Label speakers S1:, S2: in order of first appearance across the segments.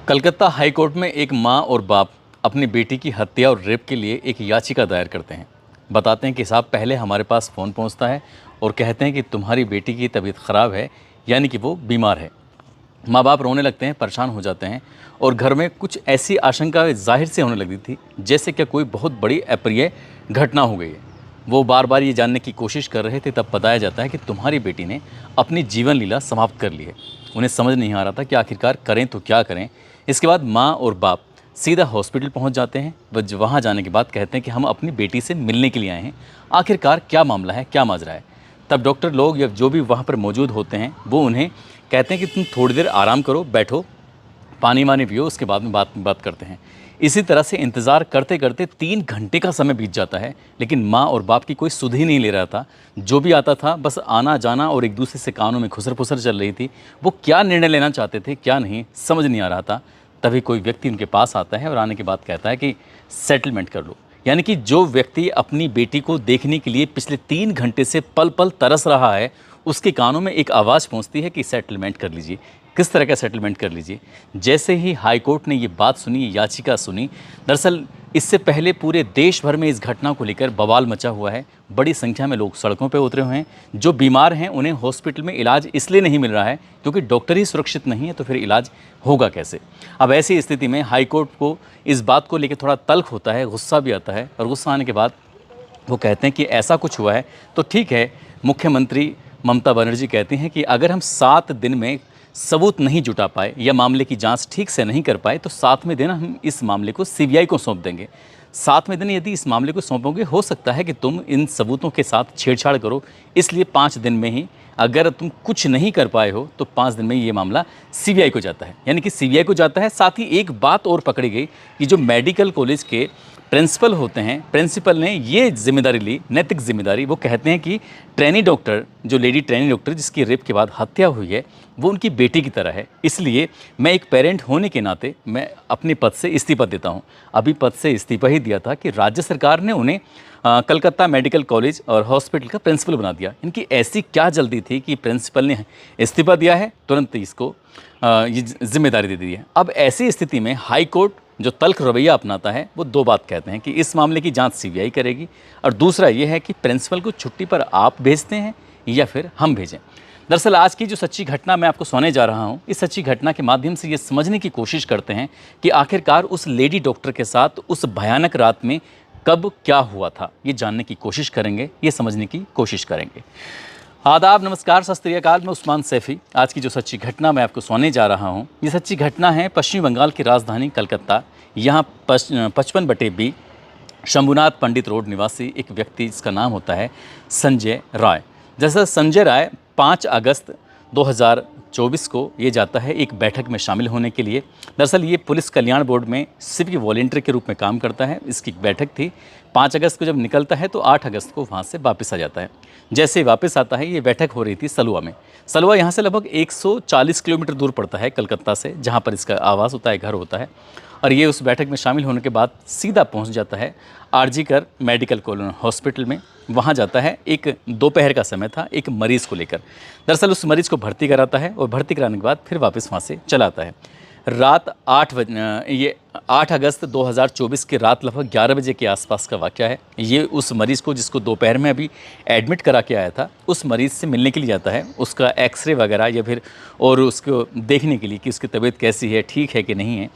S1: Calcutta high court में एक मां और बाप अपनी बेटी की हत्या और रेप के लिए एक याचिका दायर करते हैं। बताते हैं कि साहब पहले हमारे पास फ़ोन पहुंचता है और कहते हैं कि तुम्हारी बेटी की तबीयत ख़राब है, यानी कि वो बीमार है। माँ बाप रोने लगते हैं, परेशान हो जाते हैं और घर में कुछ ऐसी आशंका जाहिर से होने लगी थी जैसे क्या कोई बहुत बड़ी अप्रिय घटना हो गई है। वो बार बार ये जानने की कोशिश कर रहे थे, तब बताया जाता है कि तुम्हारी बेटी ने अपनी जीवन लीला समाप्त कर ली है। उन्हें समझ नहीं आ रहा था कि आखिरकार करें तो क्या करें। इसके बाद माँ और बाप सीधा हॉस्पिटल पहुंच जाते हैं। वह वहाँ जाने के बाद कहते हैं कि हम अपनी बेटी से मिलने के लिए आए हैं, आखिरकार क्या मामला है, क्या माजरा है। तब डॉक्टर लोग या जो भी वहाँ पर मौजूद होते हैं वो उन्हें कहते हैं कि तुम थोड़ी देर आराम करो, बैठो, पानी वानी पियो, उसके बाद में बात करते हैं। इसी तरह से इंतज़ार करते करते 3 घंटे का समय बीत जाता है, लेकिन माँ और बाप की कोई सुध ही नहीं ले रहा था। जो भी आता था बस आना जाना और एक दूसरे से कानों में खुसर फुसर चल रही थी। वो क्या निर्णय लेना चाहते थे, क्या नहीं, समझ नहीं आ रहा था। तभी कोई व्यक्ति उनके पास आता है और आने के बाद कहता है कि सेटलमेंट कर लो। यानी कि जो व्यक्ति अपनी बेटी को देखने के लिए पिछले 3 घंटे से पल पल तरस रहा है, उसके कानों में एक आवाज़ पहुंचती है कि सेटलमेंट कर लीजिए। किस तरह का सेटलमेंट कर लीजिए? जैसे ही हाई कोर्ट ने ये बात सुनी, ये याचिका सुनी, दरअसल इससे पहले पूरे देश भर में इस घटना को लेकर बवाल मचा हुआ है। बड़ी संख्या में लोग सड़कों पर उतरे हुए हैं। जो बीमार हैं उन्हें हॉस्पिटल में इलाज इसलिए नहीं मिल रहा है क्योंकि डॉक्टर ही सुरक्षित नहीं है, तो फिर इलाज होगा कैसे? अब ऐसी स्थिति में हाई कोर्ट को इस बात को लेकर थोड़ा तल्ख होता है, गुस्सा भी आता है। और गुस्सा आने के बाद वो कहते हैं कि ऐसा कुछ हुआ है तो ठीक है। मुख्यमंत्री ममता बनर्जी कहती हैं कि अगर हम 7 दिन में सबूत नहीं जुटा पाए या मामले की जांच ठीक से नहीं कर पाए तो 7वें दिन हम इस मामले को सीबीआई को सौंप देंगे। 7वें दिन यदि इस मामले को सौंपोगे, हो सकता है कि तुम इन सबूतों के साथ छेड़छाड़ करो, इसलिए 5 दिन में ही अगर तुम कुछ नहीं कर पाए हो तो 5 दिन में ये मामला सीबीआई को जाता है, यानी कि सीबीआई को जाता है। साथ ही एक बात और पकड़ी गई कि जो मेडिकल कॉलेज के प्रिंसिपल होते हैं, प्रिंसिपल ने ये जिम्मेदारी ली, नैतिक जिम्मेदारी। वो कहते हैं कि ट्रेनी डॉक्टर, जो लेडी ट्रेनी डॉक्टर जिसकी रेप के बाद हत्या हुई है, वो उनकी बेटी की तरह है। इसलिए मैं एक पेरेंट होने के नाते मैं अपने पद से इस्तीफा देता हूँ। अभी पद से इस्तीफा ही दिया था कि राज्य सरकार ने उन्हें कलकत्ता मेडिकल कॉलेज और हॉस्पिटल का प्रिंसिपल बना दिया। इनकी ऐसी क्या जल्दी थी कि प्रिंसिपल ने इस्तीफा दिया है, तुरंत इसको ये जिम्मेदारी दे दी है। अब ऐसी स्थिति में हाई कोर्ट जो तल्ख रवैया अपनाता है, वो 2 बात कहते हैं कि इस मामले की जांच सीबीआई करेगी, और दूसरा ये है कि प्रिंसिपल को छुट्टी पर आप भेजते हैं या फिर हम भेजें। दरअसल आज की जो सच्ची घटना मैं आपको सुनाने जा रहा हूँ, इस सच्ची घटना के माध्यम से ये समझने की कोशिश करते हैं कि आखिरकार उस लेडी डॉक्टर के साथ उस भयानक रात में कब क्या हुआ था। ये जानने की कोशिश करेंगे, ये समझने की कोशिश करेंगे। आदाब, नमस्कार, सत श्री अकाल। मैं उस्मान सैफ़ी। आज की जो सच्ची घटना मैं आपको सुनाने जा रहा हूँ, ये सच्ची घटना है पश्चिम बंगाल की राजधानी कलकत्ता। यहाँ 55/B शंभुनाथ पंडित रोड निवासी एक व्यक्ति, जिसका नाम होता है संजय राय। जैसा संजय राय 5 अगस्त 2024 को ये जाता है एक बैठक में शामिल होने के लिए। दरअसल ये पुलिस कल्याण बोर्ड में सिविक वॉलंटियर के रूप में काम करता है। इसकी बैठक थी 5 अगस्त को, जब निकलता है तो 8 अगस्त को वहाँ से वापस आ जाता है। जैसे ही वापस आता है, ये बैठक हो रही थी सलुआ में। सलुआ यहाँ से लगभग 140 किलोमीटर दूर पड़ता है कलकत्ता से, जहाँ पर इसका आवास होता है, घर होता है। और ये उस बैठक में शामिल होने के बाद सीधा पहुँच जाता है आरजी कर मेडिकल कॉलेज हॉस्पिटल में। वहाँ जाता है, एक दोपहर का समय था, एक मरीज़ को लेकर। दरअसल उस मरीज़ को भर्ती कराता है और भर्ती कराने के बाद फिर वापस वहाँ से चला आता है। रात 8 अगस्त 2024 की रात लगभग 11 बजे के आसपास का वाक़या है। ये उस मरीज़ को, जिसको दोपहर में अभी एडमिट करा के आया था, उस मरीज़ से मिलने के लिए जाता है। उसका एक्सरे वगैरह या फिर और उसको देखने के लिए कि उसकी तबीयत कैसी है, ठीक है कि नहीं है।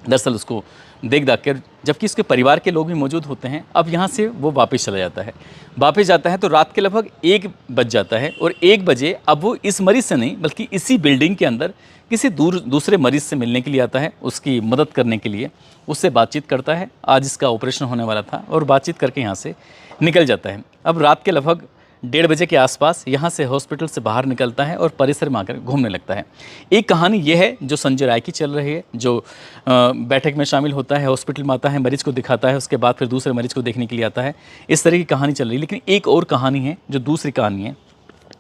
S1: दरअसल उसको देख कर, जबकि उसके परिवार के लोग भी मौजूद होते हैं, अब यहाँ से वो वापस चला जाता है। वापस जाता है तो रात के लगभग 1 बज जाता है। और 1 बजे अब वो इस मरीज़ से नहीं, बल्कि इसी बिल्डिंग के अंदर किसी दूसरे मरीज़ से मिलने के लिए आता है, उसकी मदद करने के लिए। उससे बातचीत करता है, आज इसका ऑपरेशन होने वाला था, और बातचीत करके यहाँ से निकल जाता है। अब रात के लगभग 1:30 बजे के आसपास यहाँ से हॉस्पिटल से बाहर निकलता है और परिसर में आकर घूमने लगता है। एक कहानी ये है जो संजय राय की चल रही है, जो बैठक में शामिल होता है, हॉस्पिटल में आता है, मरीज़ को दिखाता है, उसके बाद फिर दूसरे मरीज़ को देखने के लिए आता है। इस तरह की कहानी चल रही है। लेकिन एक और कहानी है जो दूसरी कहानी है।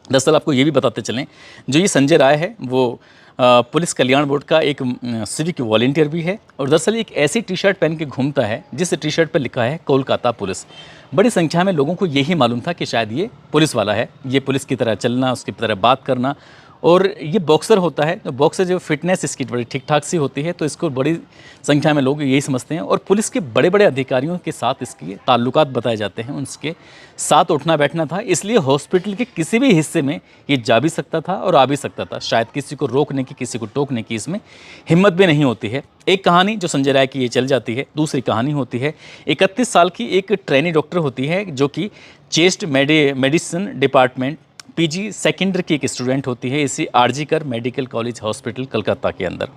S1: दरअसल आपको ये भी बताते चलें, जो ये संजय राय है वो पुलिस कल्याण बोर्ड का एक सिविक वॉलंटियर भी है। और दरअसल एक ऐसी टी शर्ट पहन के घूमता है जिस टी शर्ट पर लिखा है कोलकाता पुलिस। बड़ी संख्या में लोगों को यही मालूम था कि शायद ये पुलिस वाला है, ये पुलिस की तरह चलना, उसकी तरह बात करना और ये बॉक्सर होता है, तो बॉक्सर जो फिटनेस इसकी बड़ी ठीक ठाक सी होती है, तो इसको बड़ी संख्या में लोग यही समझते हैं। और पुलिस के बड़े बड़े अधिकारियों के साथ इसके ताल्लुकात बताए जाते हैं, उनके साथ उठना बैठना था, इसलिए हॉस्पिटल के किसी भी हिस्से में ये जा भी सकता था और आ भी सकता था। शायद किसी को रोकने की, किसी को टोकने की इसमें हिम्मत भी नहीं होती है। एक कहानी जो संजय राय की ये चल जाती है। दूसरी कहानी होती है 31 साल की एक ट्रेनी डॉक्टर होती है, जो कि chest medicine department PG secondary की एक स्टूडेंट होती है, इसी आरजी कर मेडिकल कॉलेज हॉस्पिटल कलकत्ता के अंदर।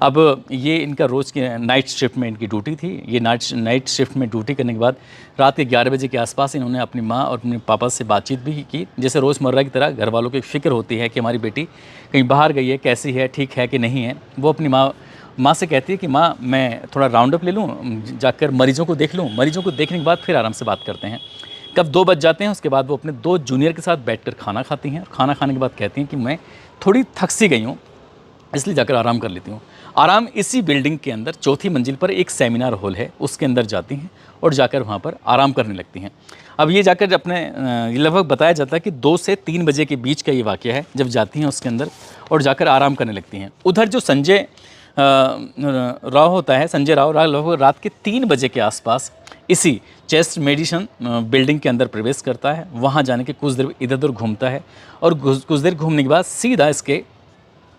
S1: अब ये इनका रोज़ की नाइट शिफ्ट में इनकी ड्यूटी थी। ये नाइट शिफ्ट में ड्यूटी करने के बाद रात के 11 बजे के आसपास इन्होंने अपनी माँ और अपने पापा से बातचीत भी की। जैसे रोज़मर्रा की तरह घर वालों की फ़िक्र होती है कि हमारी बेटी कहीं बाहर गई है, कैसी है, ठीक है कि नहीं है। वो अपनी माँ से कहती है कि माँ मैं थोड़ा राउंड अप ले लूँ, जाकर मरीज़ों को देख लूँ, मरीज़ों को देखने के बाद फिर आराम से बात करते हैं। कब 2 बज जाते हैं, उसके बाद वो अपने 2 जूनियर के साथ बैठकर खाना खाती हैं। खाना खाने के बाद कहती हैं कि मैं थोड़ी थक सी गई हूँ, इसलिए जाकर आराम कर लेती हूँ। आराम इसी बिल्डिंग के अंदर 4थी मंजिल पर एक सेमिनार हॉल है, उसके अंदर जाती हैं और जाकर वहाँ पर आराम करने लगती हैं। अब ये जाकर अपने लगभग बताया जाता है कि 2 से 3 बजे के बीच का ये वाक़या है, जब जाती हैं उसके अंदर और जाकर आराम करने लगती हैं। उधर जो संजय राव होता है, संजय राव लगभग रात के 3 बजे के आसपास इसी चेस्ट मेडिसिन बिल्डिंग के अंदर प्रवेश करता है। वहाँ जाने के कुछ देर इधर उधर घूमता है और कुछ देर घूमने के बाद सीधा इसके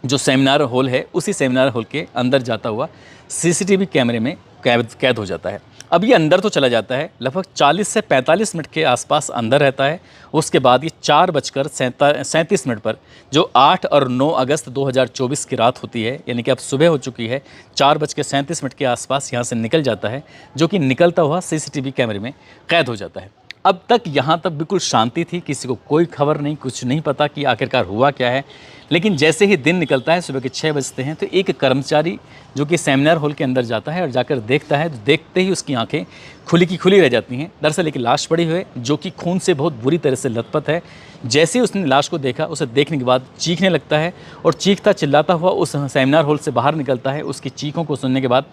S1: जो सेमिनार हॉल है, उसी सेमिनार हॉल के अंदर जाता हुआ सीसीटीवी कैमरे में कैद हो जाता है। अब ये अंदर तो चला जाता है, लगभग 40 से 45 मिनट के आसपास अंदर रहता है। उसके बाद ये 4:37 पर जो 8 और 9 अगस्त 2024 की रात होती है, यानी कि अब सुबह हो चुकी है, 4:37 के आसपास यहाँ से निकल जाता है, जो कि निकलता हुआ सीसीटीवी कैमरे में कैद हो जाता है। अब तक यहाँ तक बिल्कुल शांति थी, किसी को कोई खबर नहीं, कुछ नहीं पता कि आखिरकार हुआ क्या है। लेकिन जैसे ही दिन निकलता है, सुबह के 6 बजते हैं, तो एक कर्मचारी जो कि सेमिनार हॉल के अंदर जाता है और जाकर देखता है, तो देखते ही उसकी आंखें खुली की खुली रह जाती हैं। दरअसल एक लाश पड़ी हुई है, जो कि खून से बहुत बुरी तरह से लथपथ है। जैसे ही उसने लाश को देखा, उसे देखने के बाद चीखने लगता है और चीखता चिल्लाता हुआ उस सेमिनार हॉल से बाहर निकलता है। उसकी चीखों को सुनने के बाद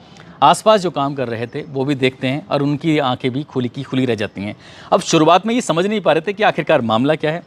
S1: आसपास जो काम कर रहे थे वो भी देखते हैं और उनकी आंखें भी खुली की खुली रह जाती हैं। अब शुरुआत में ये समझ नहीं पा रहे थे कि आखिरकार मामला क्या है,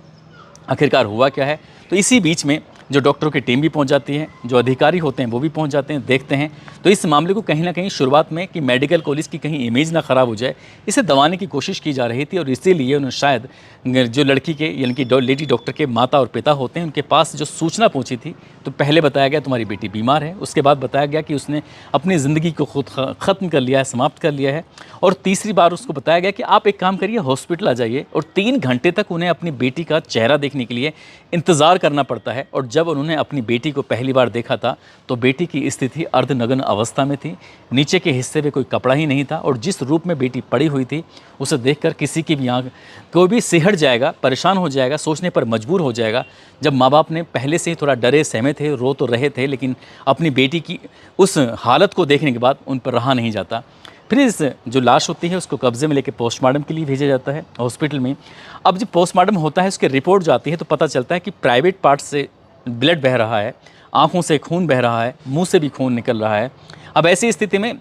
S1: आखिरकार हुआ क्या है। तो इसी बीच में जो डॉक्टरों की टीम भी पहुंच जाती है, जो अधिकारी होते हैं वो भी पहुंच जाते हैं, देखते हैं। तो इस मामले को कहीं ना कहीं शुरुआत में कि मेडिकल कॉलेज की कहीं इमेज ना ख़राब हो जाए, इसे दबाने की कोशिश की जा रही थी। और इसीलिए उन्होंने शायद जो लड़की के यानी कि लेडी डॉक्टर के माता और पिता होते हैं, उनके पास जो सूचना पहुंची थी, तो पहले बताया गया तुम्हारी बेटी बीमार है, उसके बाद बताया गया कि उसने अपनी ज़िंदगी को खुद ख़त्म कर लिया है, समाप्त कर लिया है, और तीसरी बार उसको बताया गया कि आप एक काम करिए, हॉस्पिटल आ जाइए। और 3 घंटे तक उन्हें अपनी बेटी का चेहरा देखने के लिए इंतज़ार करना पड़ता है। और जब उन्होंने अपनी बेटी को पहली बार देखा था, तो बेटी की स्थिति अर्धनग्न अवस्था में थी, नीचे के हिस्से में कोई कपड़ा ही नहीं था, और जिस रूप में बेटी पड़ी हुई थी, उसे देखकर किसी की भी आँख कोई भी सिहर जाएगा, परेशान हो जाएगा, सोचने पर मजबूर हो जाएगा। जब माँ बाप ने पहले से ही थोड़ा डरे सहमे थे, रो तो रहे थे, लेकिन अपनी बेटी की उस हालत को देखने के बाद उन पर रहा नहीं जाता। फिर इस जो लाश होती है उसको कब्जे में लेकर पोस्टमार्टम के लिए भेजा जाता है हॉस्पिटल में। अब जब पोस्टमार्टम होता है, उसकी रिपोर्ट जो आती है, तो पता चलता है कि प्राइवेट पार्ट से ब्लड बह रहा है, आँखों से खून बह रहा है, मुंह से भी खून निकल रहा है। अब ऐसी स्थिति में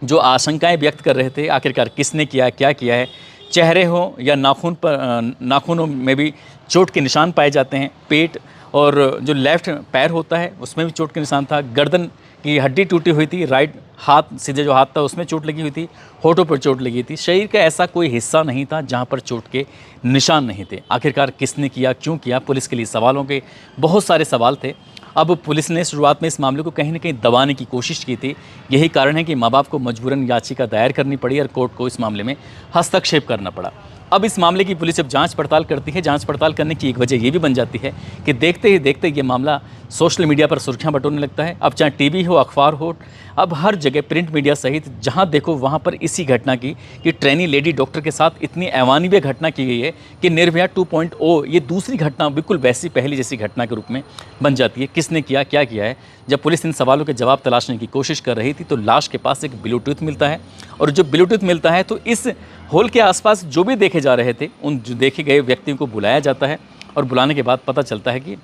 S1: जो आशंकाएं व्यक्त कर रहे थे, आखिरकार किसने किया, क्या किया है, चेहरे हो या नाखूनों में भी चोट के निशान पाए जाते हैं। पेट और जो लेफ़्ट पैर होता है उसमें भी चोट के निशान था। गर्दन की हड्डी टूटी हुई थी, राइट हाथ, सीधे जो हाथ था उसमें चोट लगी हुई थी, होठों पर चोट लगी थी। शरीर का ऐसा कोई हिस्सा नहीं था जहां पर चोट के निशान नहीं थे। आखिरकार किसने किया, क्यों किया, पुलिस के लिए सवालों के बहुत सारे सवाल थे। अब पुलिस ने शुरुआत में इस मामले को कहीं न कहीं दबाने की कोशिश की थी। यही कारण है कि माँ बाप को मजबूरन याचिका दायर करनी पड़ी और कोर्ट को इस मामले में हस्तक्षेप करना पड़ा। अब इस मामले की पुलिस जब जांच पड़ताल करती है, जांच पड़ताल करने की एक वजह ये भी बन जाती है कि देखते ही देखते ये मामला सोशल मीडिया पर सुर्खियां बटोरने लगता है। अब चाहे टीवी हो, अखबार हो, अब हर जगह प्रिंट मीडिया सहित जहां देखो वहां पर इसी घटना की कि ट्रेनी लेडी डॉक्टर के साथ इतनी अमानवीय घटना की गई है कि निर्भया 2.0 ये दूसरी घटना बिल्कुल वैसी पहली जैसी घटना के रूप में बन जाती है। किसने किया, क्या किया है। जब पुलिस इन सवालों के जवाब तलाशने की कोशिश कर रही थी, तो लाश के पास एक ब्लूटूथ मिलता है, और जो ब्लूटूथ मिलता है तो इस हॉल के आसपास जो भी देखे जा रहे थे, उन जो देखे गए व्यक्तियों को बुलाया जाता है, और बुलाने के बाद पता चलता है कि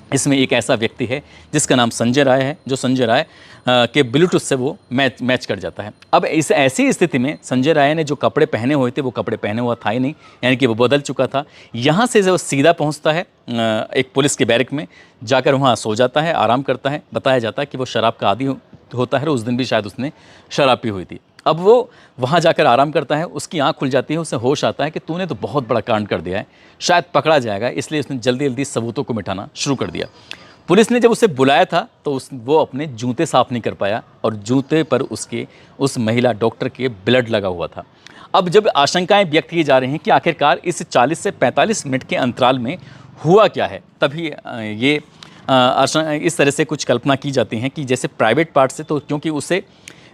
S1: इसमें एक ऐसा व्यक्ति है जिसका नाम संजय राय है, जो संजय राय के ब्लूटूथ से वो मैच कर जाता है। अब इस ऐसी स्थिति में संजय राय ने जो कपड़े पहने हुए थे वो कपड़े पहने हुआ था ही नहीं, यानी कि वो बदल चुका था। यहाँ से वो सीधा पहुँचता है एक पुलिस के बैरक में, जाकर वहाँ सो जाता है, आराम करता है। बताया जाता है कि वो शराब का आदी होता है, उस दिन भी शायद उसने शराब पी हुई थी। अब वो वहाँ जाकर आराम करता है, उसकी आँख खुल जाती है, उसे होश आता है कि तूने तो बहुत बड़ा कांड कर दिया है, शायद पकड़ा जाएगा, इसलिए उसने जल्दी जल्दी सबूतों को मिटाना शुरू कर दिया। पुलिस ने जब उसे बुलाया था तो वो अपने जूते साफ़ नहीं कर पाया और जूते पर उसके उस महिला डॉक्टर के ब्लड लगा हुआ था। अब जब आशंकाएं व्यक्त की जा रही हैं कि आखिरकार इस 40 से 45 मिनट के अंतराल में हुआ क्या है, तभी ये इस तरह से कुछ कल्पना की जाती हैं कि जैसे प्राइवेट पार्ट से, तो क्योंकि उसे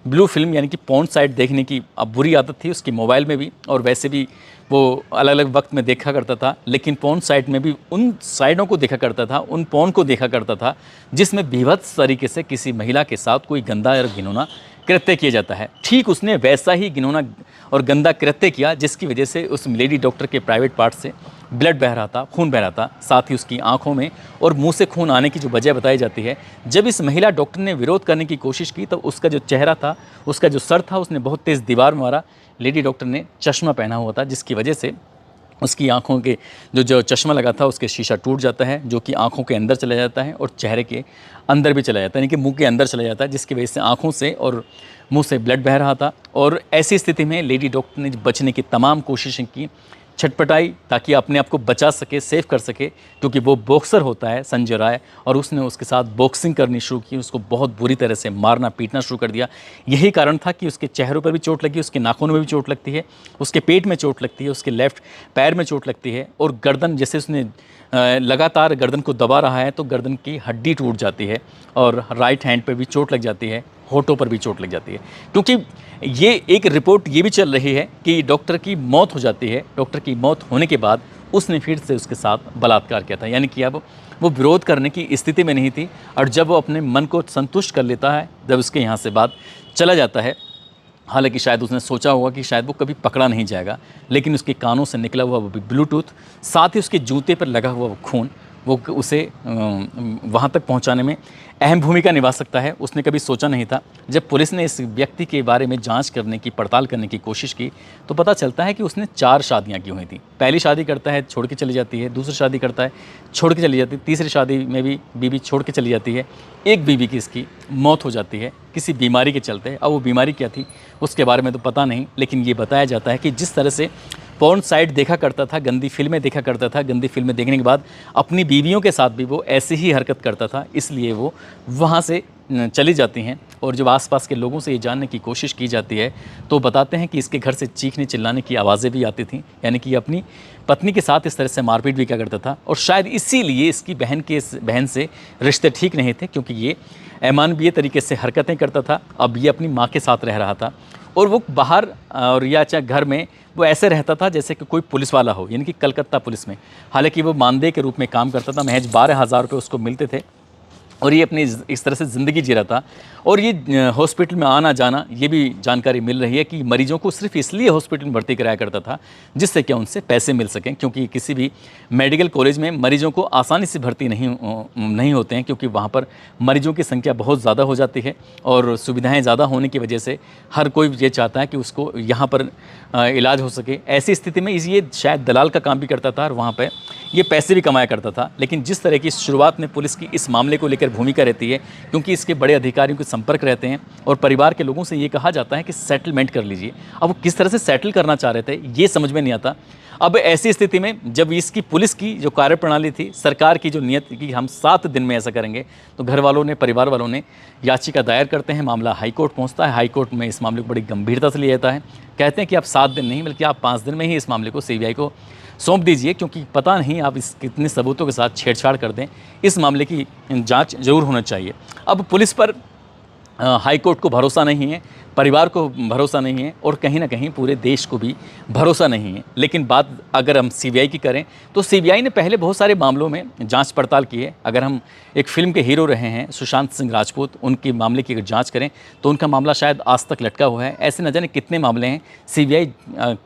S1: ब्लू फिल्म यानी कि पॉर्न साइट देखने की अब बुरी आदत थी उसकी, मोबाइल में भी और वैसे भी वो अलग अलग वक्त में देखा करता था, लेकिन पॉर्न साइट में भी उन साइटों को देखा करता था, उन पॉर्न को देखा करता था जिसमें बीभत्स तरीके से किसी महिला के साथ कोई गंदा और घिनौना कृत्य किया जाता है। ठीक उसने वैसा ही घिनौना और गंदा कृत्य किया जिसकी वजह से उस लेडी डॉक्टर के प्राइवेट पार्ट से ब्लड बह रहा था, खून बह रहा था, साथ ही उसकी आंखों में और मुंह से खून आने की जो वजह बताई जाती है। जब इस महिला डॉक्टर ने विरोध करने की कोशिश की तो उसका जो चेहरा था, उसका जो सर था, उसने बहुत तेज़ दीवार में मारा। लेडी डॉक्टर ने चश्मा पहना हुआ था जिसकी वजह से उसकी आंखों के जो चश्मा लगा था उसके शीशा टूट जाता है, जो कि आंखों के अंदर चला जाता है और चेहरे के अंदर भी चला जाता है, यानी कि मुंह के अंदर चला जाता है, जिसकी वजह से आंखों से और मुंह से ब्लड बह रहा था। और ऐसी स्थिति में लेडी डॉक्टर ने बचने की तमाम कोशिशें की, छटपटाई ताकि अपने आप को बचा सके, सेव कर सके, क्योंकि वो बॉक्सर होता है संजय राय, और उसने उसके साथ बॉक्सिंग करनी शुरू की, उसको बहुत बुरी तरह से मारना पीटना शुरू कर दिया। यही कारण था कि उसके चेहरों पर भी चोट लगी, उसके नाखूनों में भी चोट लगती है, उसके पेट में चोट लगती है, उसके लेफ्ट पैर में चोट लगती है, और गर्दन, जैसे उसने लगातार गर्दन को दबा रहा है तो गर्दन की हड्डी टूट जाती है, और राइट हैंड पर भी चोट लग जाती है, होठों पर भी चोट लग जाती है। क्योंकि ये एक रिपोर्ट ये भी चल रही है कि डॉक्टर की मौत हो जाती है, डॉक्टर की मौत होने के बाद उसने फिर से उसके साथ बलात्कार किया था, यानी कि अब वो विरोध करने की स्थिति में नहीं थी। और जब वो अपने मन को संतुष्ट कर लेता है, जब उसके यहाँ से बात चला जाता है, हालांकि शायद उसने सोचा होगा कि शायद वो कभी पकड़ा नहीं जाएगा, लेकिन उसके कानों से निकला हुआ वो ब्लूटूथ, साथ ही उसके जूते पर लगा हुआ वो खून, वो उसे वहाँ तक पहुँचाने में अहम भूमिका निभा सकता है। उसने कभी सोचा नहीं था। जब पुलिस ने इस व्यक्ति के बारे में जांच करने की, पड़ताल करने की कोशिश की, तो पता चलता है कि उसने 4 शादियां की हुई थी। पहली शादी करता है, छोड़ के चली जाती है, दूसरी शादी करता है, छोड़ के चली जाती है, तीसरी शादी में भी बीवी छोड़ के चली जाती है। एक बीवी की इसकी मौत हो जाती है किसी बीमारी के चलते। अब वो बीमारी क्या थी उसके बारे में तो पता नहीं, लेकिन ये बताया जाता है कि जिस तरह से पॉर्न साइट देखा करता था, गंदी फिल्में देखा करता था, गंदी फिल्में देखने के बाद अपनी बीवियों के साथ भी वो ऐसी ही हरकत करता था, इसलिए वो वहाँ से चली जाती हैं। और जब आसपास के लोगों से ये जानने की कोशिश की जाती है तो बताते हैं कि इसके घर से चीखने चिल्लाने की आवाज़ें भी आती थीं, यानी कि अपनी पत्नी के साथ इस तरह से मारपीट भी क्या करता था। और शायद इसीलिए इसकी बहन से रिश्ते ठीक नहीं थे, क्योंकि ये अमानवीय तरीके से हरकतें करता था। अब ये अपनी माँ के साथ रह रहा था और वो बाहर और या चाहे घर में वो ऐसे रहता था जैसे कि कोई पुलिस वाला हो, यानी कि कलकत्ता पुलिस में। हालांकि वो मानदेय के रूप में काम करता था, महज 12,000 रुपये उसको मिलते थे, और ये अपनी इस तरह से ज़िंदगी जी रहा था। और ये हॉस्पिटल में आना जाना, ये भी जानकारी मिल रही है कि मरीजों को सिर्फ इसलिए हॉस्पिटल में भर्ती कराया करता था जिससे कि उनसे पैसे मिल सकें, क्योंकि किसी भी मेडिकल कॉलेज में मरीजों को आसानी से भर्ती नहीं होते हैं, क्योंकि वहाँ पर मरीजों की संख्या बहुत ज़्यादा हो जाती है और सुविधाएँ ज़्यादा होने की वजह से हर कोई ये चाहता है कि उसको यहाँ पर इलाज हो सके। ऐसी स्थिति में ये शायद दलाल का काम भी करता था और वहाँ पर ये पैसे भी कमाया करता था। लेकिन जिस तरह की शुरुआत में पुलिस की इस मामले को लेकर भूमिका रहती है, क्योंकि इसके बड़े अधिकारियों के संपर्क रहते हैं और परिवार के लोगों से ये कहा जाता है कि सेटलमेंट कर लीजिए। अब वो किस तरह से सेटल करना चाह रहे थे ये समझ में नहीं आता। अब ऐसी स्थिति में जब इसकी पुलिस की जो कार्यप्रणाली थी, सरकार की जो नीयत थी कि हम 7 दिन में ऐसा करेंगे, तो घर वालों ने, परिवार वालों ने याचिका दायर करते हैं, मामला हाईकोर्ट पहुंचता है। हाईकोर्ट में इस मामले को बड़ी गंभीरता से लिया जाता है। कहते हैं कि आप 7 दिन नहीं बल्कि आप 5 दिन में ही इस मामले को सीबीआई को सौंप दीजिए, क्योंकि पता नहीं आप इस कितने सबूतों के साथ छेड़छाड़ कर दें, इस मामले की जांच जरूर होना चाहिए। अब पुलिस पर हाईकोर्ट को भरोसा नहीं है, परिवार को भरोसा नहीं है और कहीं ना कहीं पूरे देश को भी भरोसा नहीं है। लेकिन बात अगर हम सीबीआई की करें तो सीबीआई ने पहले बहुत सारे मामलों में जांच पड़ताल की है। अगर हम एक फिल्म के हीरो रहे हैं सुशांत सिंह राजपूत, उनके मामले की अगर जांच करें तो उनका मामला शायद आज तक लटका हुआ है। ऐसे न जाने कितने मामले हैं, सीबीआई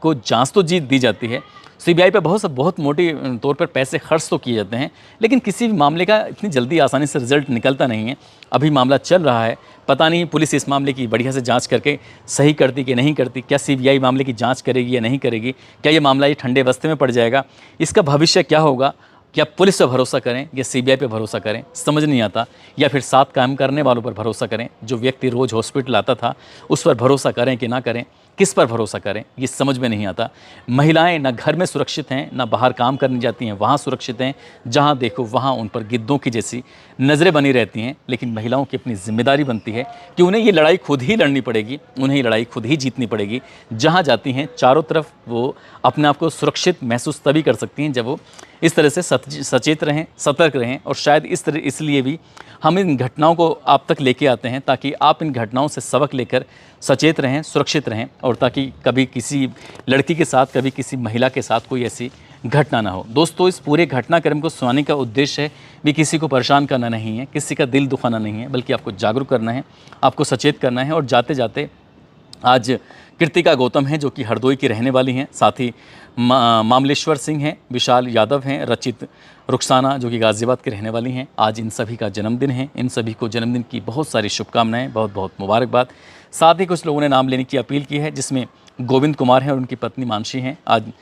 S1: को जांच तो दी जाती है, सीबीआई पे बहुत मोटे तौर पर पैसे खर्च तो किए जाते हैं, लेकिन किसी भी मामले का इतनी जल्दी आसानी से रिजल्ट निकलता नहीं है। अभी मामला चल रहा है, पता नहीं पुलिस इस मामले की बढ़िया से जांच करके सही करती कि नहीं करती, क्या सीबीआई मामले की जांच करेगी या नहीं करेगी, क्या ये मामला ये ठंडे बस्ते में पड़ जाएगा, इसका भविष्य क्या होगा, क्या पुलिस पर भरोसा करें या सीबीआई पे भरोसा करें, समझ नहीं आता। या फिर साथ काम करने वालों पर भरोसा करें, जो व्यक्ति रोज़ हॉस्पिटल आता था उस पर भरोसा करें कि ना करें, किस पर भरोसा करें, ये समझ में नहीं आता। महिलाएं ना घर में सुरक्षित हैं, ना बाहर काम करने जाती हैं वहाँ सुरक्षित हैं, जहाँ देखो वहाँ उन पर गिद्धों की जैसी नज़रें बनी रहती हैं। लेकिन महिलाओं की अपनी जिम्मेदारी बनती है कि उन्हें ये लड़ाई खुद ही लड़नी पड़ेगी, उन्हें ये लड़ाई खुद ही जीतनी पड़ेगी। जहाँ जाती हैं चारों तरफ वो अपने आप को सुरक्षित महसूस तभी कर सकती हैं जब वो इस तरह से सचेत रहें, सतर्क रहें। और शायद इसलिए भी हम इन घटनाओं को आप तक लेके आते हैं, ताकि आप इन घटनाओं से सबक लेकर सचेत रहें, सुरक्षित रहें, और ताकि कभी किसी लड़की के साथ, कभी किसी महिला के साथ कोई ऐसी घटना ना हो। दोस्तों, इस पूरे घटनाक्रम को सुनाने का उद्देश्य है भी किसी को परेशान करना नहीं है, किसी का दिल दुखाना नहीं है, बल्कि आपको जागरूक करना है, आपको सचेत करना है। और जाते जाते आज कृतिका गौतम हैं जो कि हरदोई की रहने वाली हैं, साथ ही मामलेश्वर सिंह हैं, विशाल यादव हैं, रचित रुखसाना जो कि गाज़ियाबाद की रहने वाली हैं। आज इन सभी का जन्मदिन है। इन सभी को जन्मदिन की बहुत सारी शुभकामनाएं, बहुत बहुत मुबारकबाद। साथ ही कुछ लोगों ने नाम लेने की अपील की है, जिसमें गोविंद कुमार हैं और उनकी पत्नी मानसी हैं। आज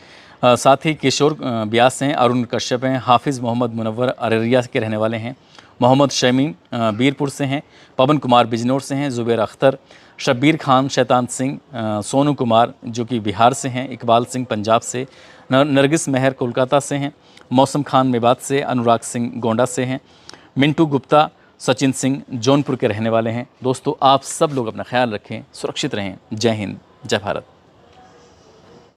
S1: साथ ही किशोर व्यास हैं, अरुण कश्यप हैं, हाफिज़ मोहम्मद मुनव्वर अररिया के रहने वाले हैं, मोहम्मद शमीम बीरपुर से हैं, पवन कुमार बिजनौर से हैं, ज़ुबैर अख्तर, शब्बीर खान शैतान सिंह, सोनू कुमार जो कि बिहार से हैं, इकबाल सिंह पंजाब से, नरगिस मेहर कोलकाता से हैं, मौसम खान मेवात से, अनुराग सिंह गोंडा से हैं, मिंटू गुप्ता, सचिन सिंह जौनपुर के रहने वाले हैं। दोस्तों, आप सब लोग अपना ख्याल रखें, सुरक्षित रहें। जय हिंद, जय भारत।